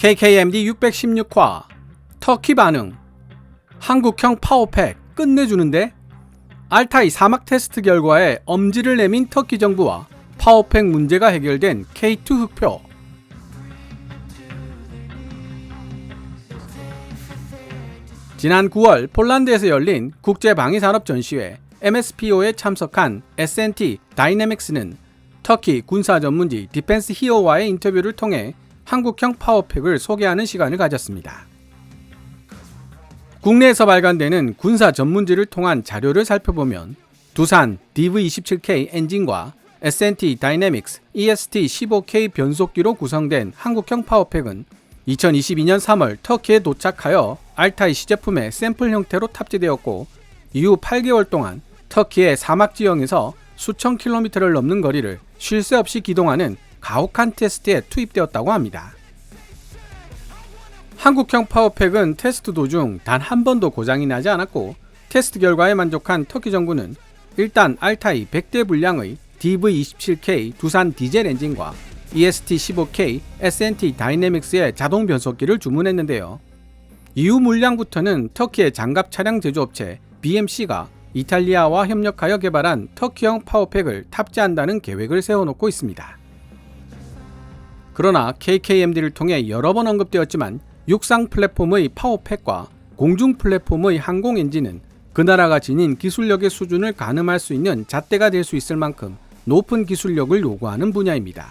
KKMD 616화 터키 반응. 한국형 파워팩 끝내주는데? 알타이 사막 테스트 결과에 엄지를 내민 터키 정부와 파워팩 문제가 해결된 K2 흑표. 지난 9월 폴란드에서 열린 국제방위산업전시회 MSPO에 참석한 S&T 다이내믹스는 터키 군사 전문지 디펜스 히어와의 인터뷰를 통해 한국형 파워팩을 소개하는 시간을 가졌습니다. 국내에서 발간되는 군사 전문지를 통한 자료를 살펴보면 두산 DV27K 엔진과 S&T 다이내믹스 EST15K 변속기로 구성된 한국형 파워팩은 2022년 3월 터키에 도착하여 알타이 시제품의 샘플 형태로 탑재되었고 이후 8개월 동안 터키의 사막 지형에서 수천 킬로미터를 넘는 거리를 쉴 새 없이 기동하는 가혹한 테스트에 투입되었다고 합니다. 한국형 파워팩은 테스트 도중 단 한 번도 고장이 나지 않았고 테스트 결과에 만족한 터키 정부는 일단 알타이 100대 분량의 DV27K 두산 디젤 엔진과 EST15K S&T 다이내믹스의 자동 변속기를 주문했는데요. 이후 물량부터는 터키의 장갑 차량 제조업체 BMC가 이탈리아와 협력하여 개발한 터키형 파워팩을 탑재한다는 계획을 세워놓고 있습니다. 그러나 KKMD를 통해 여러 번 언급되었지만 육상 플랫폼의 파워팩과 공중 플랫폼의 항공 엔진은 그 나라가 지닌 기술력의 수준을 가늠할 수 있는 잣대가 될 수 있을 만큼 높은 기술력을 요구하는 분야입니다.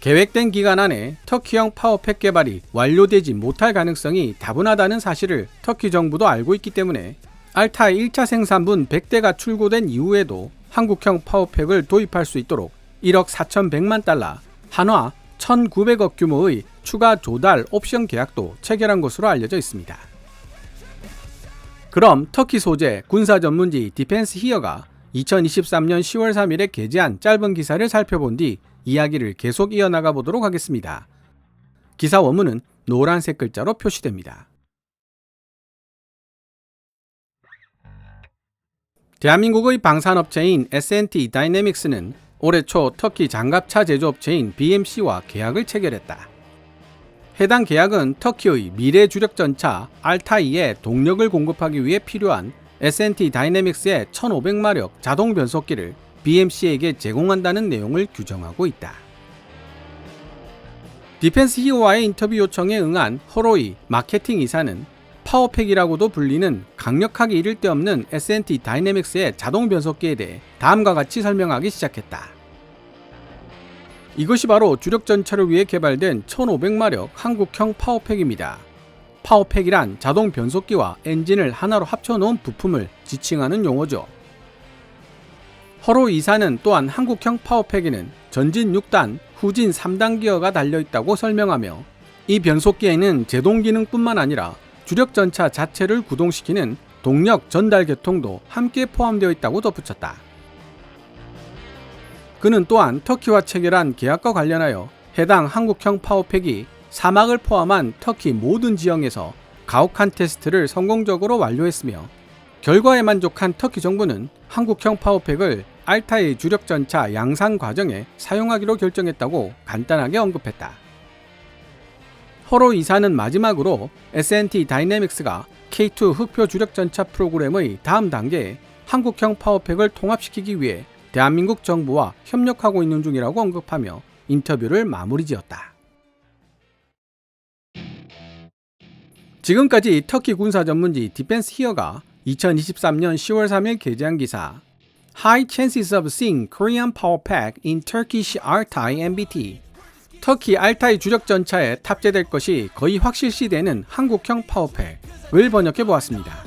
계획된 기간 안에 터키형 파워팩 개발이 완료되지 못할 가능성이 다분하다는 사실을 터키 정부도 알고 있기 때문에 알타이 1차 생산분 100대가 출고된 이후에도 한국형 파워팩을 도입할 수 있도록 1억 4,100만 달러, 한화 1,900억 규모의 추가 조달 옵션 계약도 체결한 것으로 알려져 있습니다. 그럼 터키 소재 군사 전문지 디펜스 히어가 2023년 10월 3일에 게재한 짧은 기사를 살펴본 뒤 이야기를 계속 이어나가 보도록 하겠습니다. 기사 원문은 노란색 글자로 표시됩니다. 대한민국의 방산업체인 S&T 다이내믹스는 올해 초 터키 장갑차 제조업체인 BMC와 계약을 체결했다. 해당 계약은 터키의 미래 주력 전차 알타이에 동력을 공급하기 위해 필요한 S&T 다이내믹스의 1500마력 자동 변속기를 BMC에게 제공한다는 내용을 규정하고 있다. 디펜스 히어와의 인터뷰 요청에 응한 허로이 마케팅 이사는 파워팩이라고도 불리는 강력하게 이를 데 없는 S&T 다이내믹스의 자동 변속기에 대해 다음과 같이 설명하기 시작했다. 이것이 바로 주력 전차를 위해 개발된 1500마력 한국형 파워팩입니다. 파워팩이란 자동 변속기와 엔진을 하나로 합쳐놓은 부품을 지칭하는 용어죠. 허로 이사는 또한 한국형 파워팩에는 전진 6단, 후진 3단 기어가 달려있다고 설명하며 이 변속기에는 제동 기능뿐만 아니라 주력 전차 자체를 구동시키는 동력 전달 계통도 함께 포함되어 있다고 덧붙였다. 그는 또한 터키와 체결한 계약과 관련하여 해당 한국형 파워팩이 사막을 포함한 터키 모든 지형에서 가혹한 테스트를 성공적으로 완료했으며 결과에 만족한 터키 정부는 한국형 파워팩을 알타이 주력 전차 양산 과정에 사용하기로 결정했다고 간단하게 언급했다. 허로 이사는 마지막으로 S&T 다이내믹스가 K2 흑표 주력 전차 프로그램의 다음 단계에 한국형 파워팩을 통합시키기 위해 대한민국 정부와 협력하고 있는 중이라고 언급하며 인터뷰를 마무리 지었다. 지금까지 터키 군사 전문지 디펜스 히어가 2023년 10월 3일 게재한 기사 High chances of seeing Korean power pack in Turkish Altai MBT. 터키 알타이 주력 전차에 탑재될 것이 거의 확실시되는 한국형 파워팩을 번역해 보았습니다.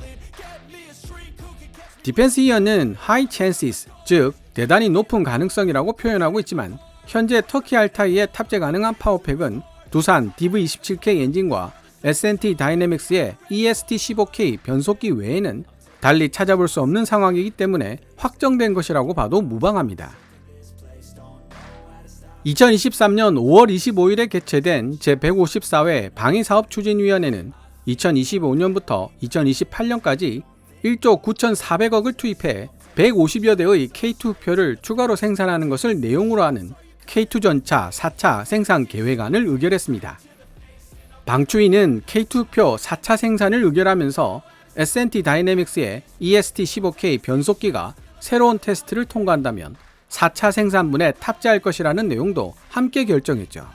디펜스 히어는 high chances, 즉 대단히 높은 가능성이라고 표현하고 있지만 현재 터키 알타이에 탑재 가능한 파워팩은 두산 DV27K 엔진과 S&T 다이내믹스의 EST15K 변속기 외에는 달리 찾아볼 수 없는 상황이기 때문에 확정된 것이라고 봐도 무방합니다. 2023년 5월 25일에 개최된 제154회 방위사업추진위원회는 2025년부터 2028년까지 1조 9,400억을 투입해 150여 대의 K2 표를 추가로 생산하는 것을 내용으로 하는 K2 전차 4차 생산 계획안을 의결했습니다. 방추인은 K2 흑표 4차 생산을 의결하면서 S&T 다이내믹스의 EST15K 변속기가 새로운 테스트를 통과한다면 4차 생산분에 탑재할 것이라는 내용도 함께 결정했죠.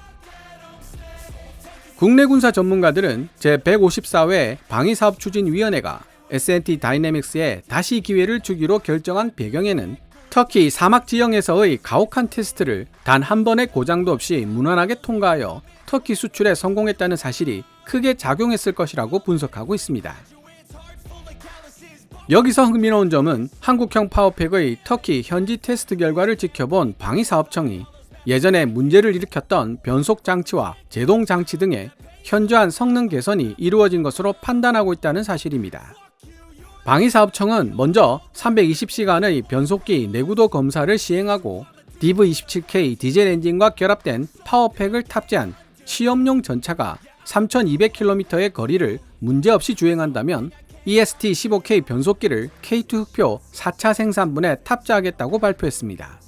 국내 군사 전문가들은 제154회 방위사업추진위원회가 S&T 다이내믹스에 다시 기회를 주기로 결정한 배경에는 터키 사막 지형에서의 가혹한 테스트를 단 한 번의 고장도 없이 무난하게 통과하여 터키 수출에 성공했다는 사실이 크게 작용했을 것이라고 분석하고 있습니다. 여기서 흥미로운 점은 한국형 파워팩의 터키 현지 테스트 결과를 지켜본 방위사업청이 예전에 문제를 일으켰던 변속장치와 제동장치 등의 현저한 성능 개선이 이루어진 것으로 판단하고 있다는 사실입니다. 방위사업청은 먼저 320시간의 변속기 내구도 검사를 시행하고 DV27K 디젤 엔진과 결합된 파워팩을 탑재한 시험용 전차가 3200km의 거리를 문제없이 주행한다면 EST15K 변속기를 K2 흑표 4차 생산분에 탑재하겠다고 발표했습니다.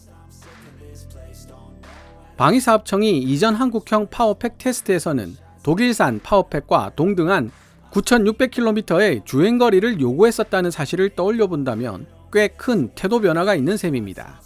방위사업청이 이전 한국형 파워팩 테스트에서는 독일산 파워팩과 동등한 9600km의 주행거리를 요구했었다는 사실을 떠올려 본다면 꽤 큰 태도 변화가 있는 셈입니다.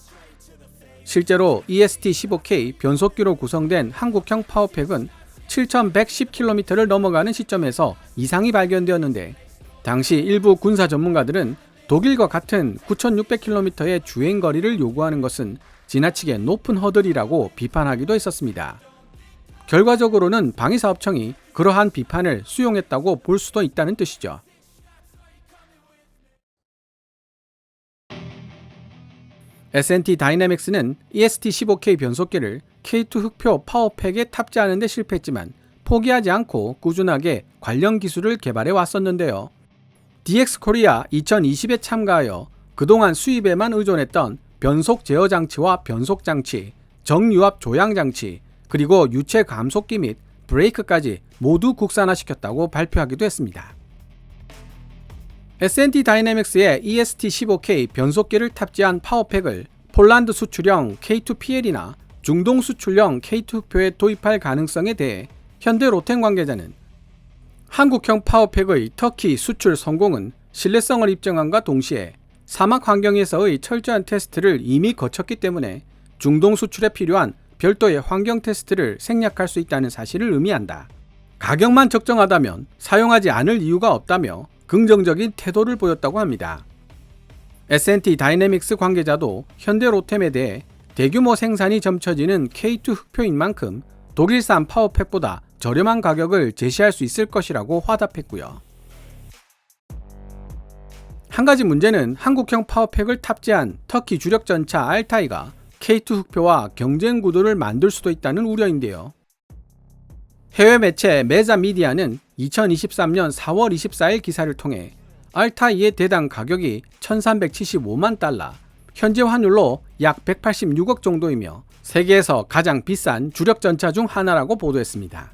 실제로 EST15K 변속기로 구성된 한국형 파워팩은 7110km를 넘어가는 시점에서 이상이 발견되었는데 당시 일부 군사 전문가들은 독일과 같은 9600km의 주행거리를 요구하는 것은 지나치게 높은 허들이라고 비판하기도 했었습니다. 결과적으로는 방위사업청이 그러한 비판을 수용했다고 볼 수도 있다는 뜻이죠. S&T 다이내믹스는 EST15K 변속기를 K2 흑표 파워팩에 탑재하는 데 실패했지만 포기하지 않고 꾸준하게 관련 기술을 개발해 왔었는데요. DX 코리아 2020에 참가하여 그동안 수입에만 의존했던 변속 제어 장치와 변속 장치, 정유압 조향 장치, 그리고 유체 감속기 및 브레이크까지 모두 국산화시켰다고 발표하기도 했습니다. S&T 다이내믹스의 EST15K 변속기를 탑재한 파워팩을 폴란드 수출형 K2PL이나 중동 수출형 K2 흑표에 도입할 가능성에 대해 현대 로템 관계자는 한국형 파워팩의 터키 수출 성공은 신뢰성을 입증함과 동시에 사막 환경에서의 철저한 테스트를 이미 거쳤기 때문에 중동 수출에 필요한 별도의 환경 테스트를 생략할 수 있다는 사실을 의미한다. 가격만 적정하다면 사용하지 않을 이유가 없다며 긍정적인 태도를 보였다고 합니다. S&T 다이내믹스 관계자도 현대 로템에 대해 대규모 생산이 점쳐지는 K2 흑표인 만큼 독일산 파워팩보다 저렴한 가격을 제시할 수 있을 것이라고 화답했고요. 한 가지 문제는 한국형 파워팩을 탑재한 터키 주력 전차 알타이가 K2 흑표와 경쟁 구도를 만들 수도 있다는 우려인데요. 해외 매체 메자미디아는 2023년 4월 24일 기사를 통해 알타이의 대당 가격이 1375만 달러, 현재 환율로 약 186억 정도이며 세계에서 가장 비싼 주력 전차 중 하나라고 보도했습니다.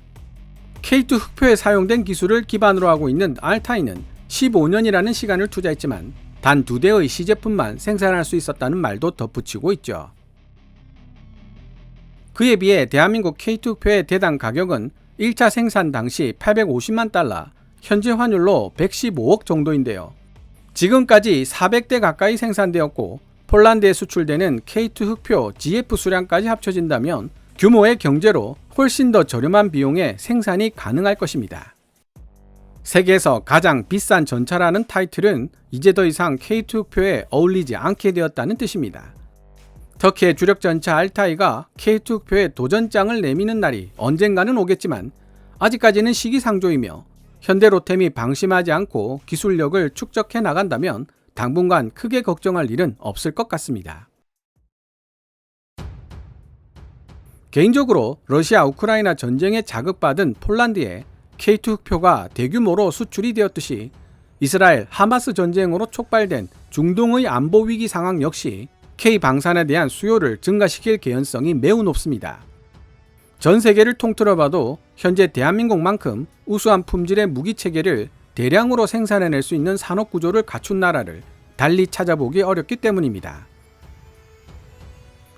K2 흑표에 사용된 기술을 기반으로 하고 있는 알타이는 15년이라는 시간을 투자했지만 단 2대의 시제품만 생산할 수 있었다는 말도 덧붙이고 있죠. 그에 비해 대한민국 K2 흑표의 대당 가격은 1차 생산 당시 850만 달러, 현재 환율로 115억 정도인데요. 지금까지 400대 가까이 생산되었고 폴란드에 수출되는 K2 흑표 GF 수량까지 합쳐진다면 규모의 경제로 훨씬 더 저렴한 비용에 생산이 가능할 것입니다. 세계에서 가장 비싼 전차라는 타이틀은 이제 더 이상 K2 흑표에 어울리지 않게 되었다는 뜻입니다. 터키의 주력 전차 알타이가 K2 흑표에 도전장을 내미는 날이 언젠가는 오겠지만 아직까지는 시기상조이며 현대 로템이 방심하지 않고 기술력을 축적해 나간다면 당분간 크게 걱정할 일은 없을 것 같습니다. 개인적으로 러시아 우크라이나 전쟁에 자극받은 폴란드에 K2 흑표가 대규모로 수출이 되었듯이 이스라엘 하마스 전쟁으로 촉발된 중동의 안보 위기 상황 역시 K 방산에 대한 수요를 증가시킬 개연성이 매우 높습니다. 전 세계를 통틀어 봐도 현재 대한민국만큼 우수한 품질의 무기 체계를 대량으로 생산해낼 수 있는 산업 구조를 갖춘 나라를 달리 찾아보기 어렵기 때문입니다.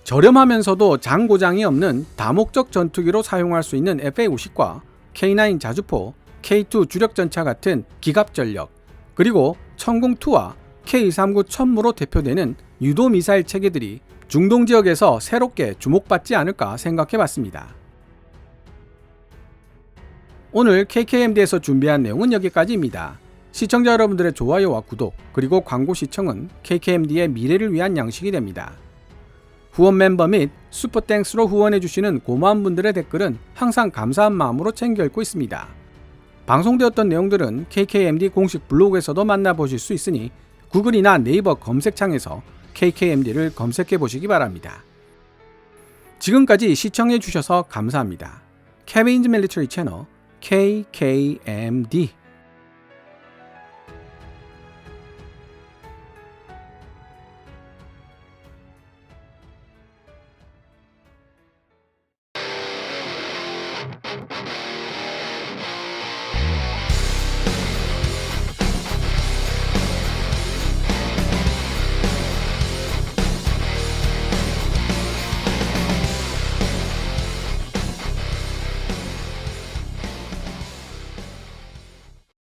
저렴하면서도 장고장이 없는 다목적 전투기로 사용할 수 있는 FA-50과 K9 자주포, K2 주력전차 같은 기갑전력, 그리고 천궁2와 K39 천무로 대표되는 유도미사일 체계들이 중동 지역에서 새롭게 주목받지 않을까 생각해봤습니다. 오늘 KKMD에서 준비한 내용은 여기까지입니다. 시청자 여러분들의 좋아요와 구독, 그리고 광고 시청은 KKMD의 미래를 위한 양식이 됩니다. 후원 멤버 및 슈퍼땡스로 후원해주시는 고마운 분들의 댓글은 항상 감사한 마음으로 챙겨 읽고 있습니다. 방송되었던 내용들은 KKMD 공식 블로그에서도 만나보실 수 있으니 구글이나 네이버 검색창에서 KKMD를 검색해 보시기 바랍니다. 지금까지 시청해 주셔서 감사합니다. 케빈즈 밀리터리 채널 KKMD